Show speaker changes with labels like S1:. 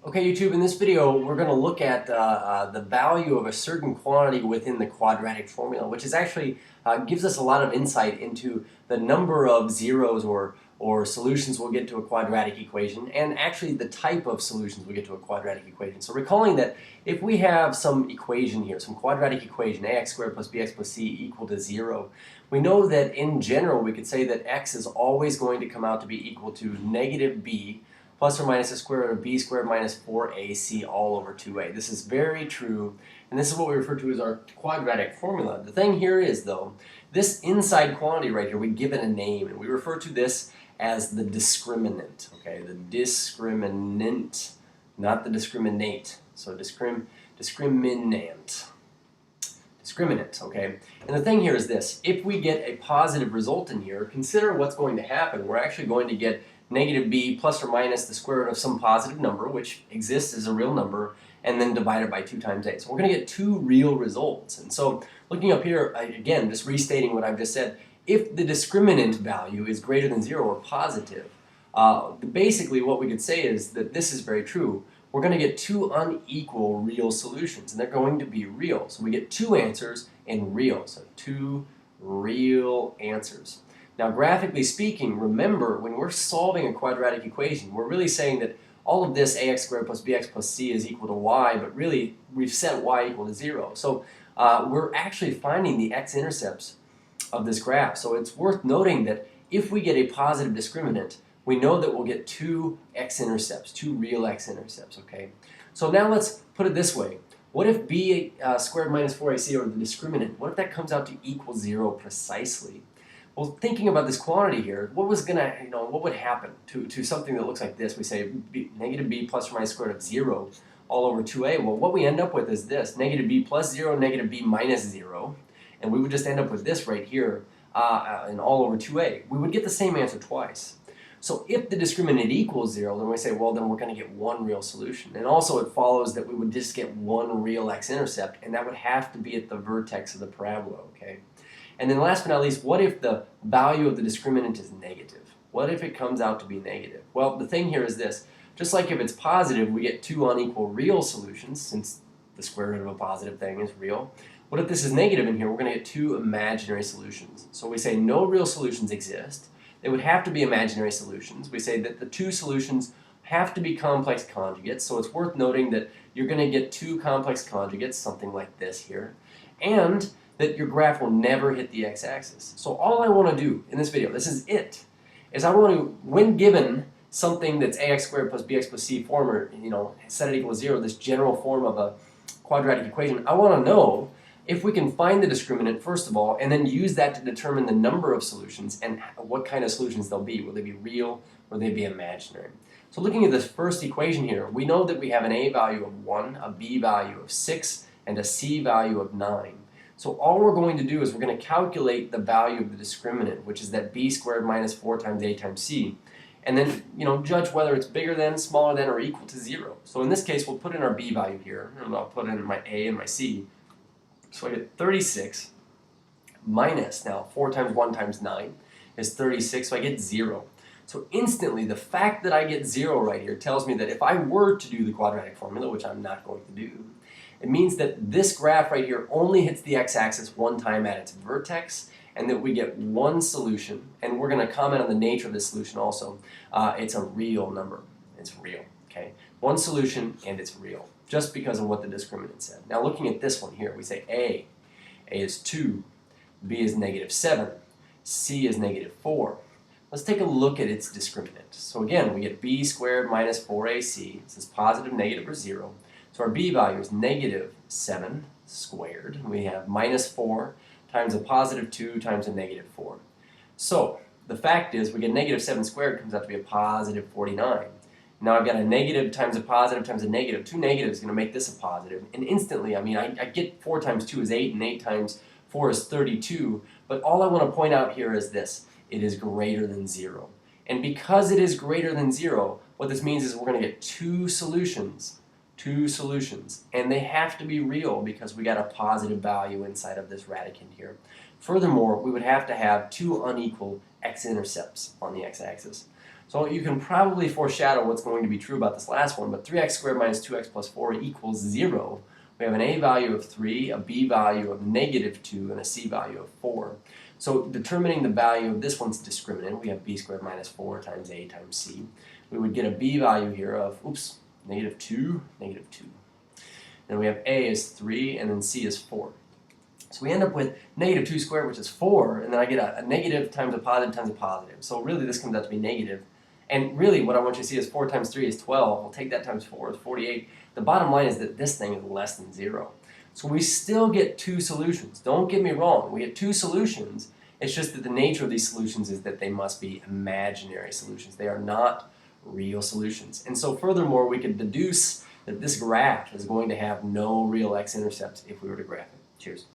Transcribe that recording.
S1: Okay, YouTube, in this video we're going to look at the value of a certain quantity within the quadratic formula, which is actually gives us a lot of insight into the number of zeros or solutions we'll get to a quadratic equation, and actually the type of solutions we get to a quadratic equation. So recalling that if we have some equation here, some quadratic equation, ax squared plus bx plus c equal to 0, we know that in general we could say that x is always going to come out to be equal to negative b plus or minus the square root of b squared minus 4ac all over 2a. This is very true, and this is what we refer to as our quadratic formula. The thing here is, though, this inside quantity right here, we give it a name, and we refer to this as the discriminant, okay? The discriminant, not the discriminate. So discriminant. Discriminant, okay? And the thing here is this: if we get a positive result in here, consider what's going to happen. We're actually going to get negative b plus or minus the square root of some positive number, which exists as a real number, and then divided by 2 times a. So we're going to get two real results. And so looking up here, again, just restating what I've just said, if the discriminant value is greater than 0 or positive, basically what we could say is that this is very true. We're going to get two unequal real solutions, and they're going to be real. So we get two answers and real, so two real answers. Now, graphically speaking, remember, when we're solving a quadratic equation, we're really saying that all of this ax squared plus bx plus c is equal to y, but really we've set y equal to 0. So we're actually finding the x-intercepts of this graph. So it's worth noting that if we get a positive discriminant, we know that we'll get two x-intercepts, two real x-intercepts, okay? So now let's put it this way. What if b squared minus 4ac, or the discriminant, what if that comes out to equal 0 precisely? Well, thinking about this quantity here, what would happen to something that looks like this? We say negative b plus or minus square root of 0 all over 2a. Well, what we end up with is this: negative b plus 0, negative b minus 0. And we would just end up with this right here in all over 2a. We would get the same answer twice. So if the discriminant equals 0, then we say, well, then we're going to get one real solution. And also it follows that we would just get one real x-intercept, and that would have to be at the vertex of the parabola, okay? And then last but not least, what if the value of the discriminant is negative? What if it comes out to be negative? Well, the thing here is this: just like if it's positive, we get two unequal real solutions, since the square root of a positive thing is real. What if this is negative in here? We're going to get two imaginary solutions. So we say no real solutions exist. They would have to be imaginary solutions. We say that the two solutions have to be complex conjugates. So it's worth noting that you're going to get two complex conjugates, something like this here, and that your graph will never hit the x-axis. So all I want to do in this video, this is it, is I want to, when given something that's ax squared plus bx plus c form, or set it equal to 0, this general form of a quadratic equation, I want to know if we can find the discriminant first of all, and then use that to determine the number of solutions and what kind of solutions they'll be. Will they be real or will they be imaginary? So looking at this first equation here, we know that we have an a value of 1, a b value of 6, and a c value of 9. So all we're going to do is we're going to calculate the value of the discriminant, which is that b squared minus 4 times a times c, and then judge whether it's bigger than, smaller than, or equal to 0. So in this case, we'll put in our b value here, and I'll put in my a and my c. So I get 36 minus, now 4 times 1 times 9 is 36, so I get 0. So instantly, the fact that I get 0 right here tells me that if I were to do the quadratic formula, which I'm not going to do, it means that this graph right here only hits the x-axis one time at its vertex, and that we get one solution, and we're going to comment on the nature of this solution also. It's a real number. It's real, okay? One solution, and it's real, just because of what the discriminant said. Now looking at this one here, we say a is 2, b is negative 7, c is negative 4. Let's take a look at its discriminant. So again, we get b squared minus 4ac. This is positive, negative, or 0. So our b value is negative 7 squared. We have minus 4 times a positive 2 times a negative 4. So the fact is we get negative 7 squared comes out to be a positive 49. Now I've got a negative times a positive times a negative. Two negatives is going to make this a positive. And instantly, I get 4 times 2 is 8, and 8 times 4 is 32. But all I want to point out here is this: it is greater than 0. And because it is greater than 0, what this means is we're going to get two solutions, and they have to be real because we got a positive value inside of this radicand here. Furthermore, we would have to have two unequal x-intercepts on the x-axis. So you can probably foreshadow what's going to be true about this last one, but 3x squared minus 2x plus 4 equals 0. We have an a value of 3, a b value of -2, and a c value of 4. So determining the value of this one's discriminant, we have b squared minus 4 times a times c. We would get a b value here of, -2, -2. Then we have a is 3, and then c is 4. So we end up with -2 squared, which is 4, and then I get a negative times a positive times a positive. So really this comes out to be negative. And really what I want you to see is 4 times 3 is 12. I'll take that times 4 is 48. The bottom line is that this thing is less than 0. So we still get two solutions. Don't get me wrong. We get two solutions. It's just that the nature of these solutions is that they must be imaginary solutions. They are not real solutions. And so furthermore, we could deduce that this graph is going to have no real x-intercepts if we were to graph it. Cheers.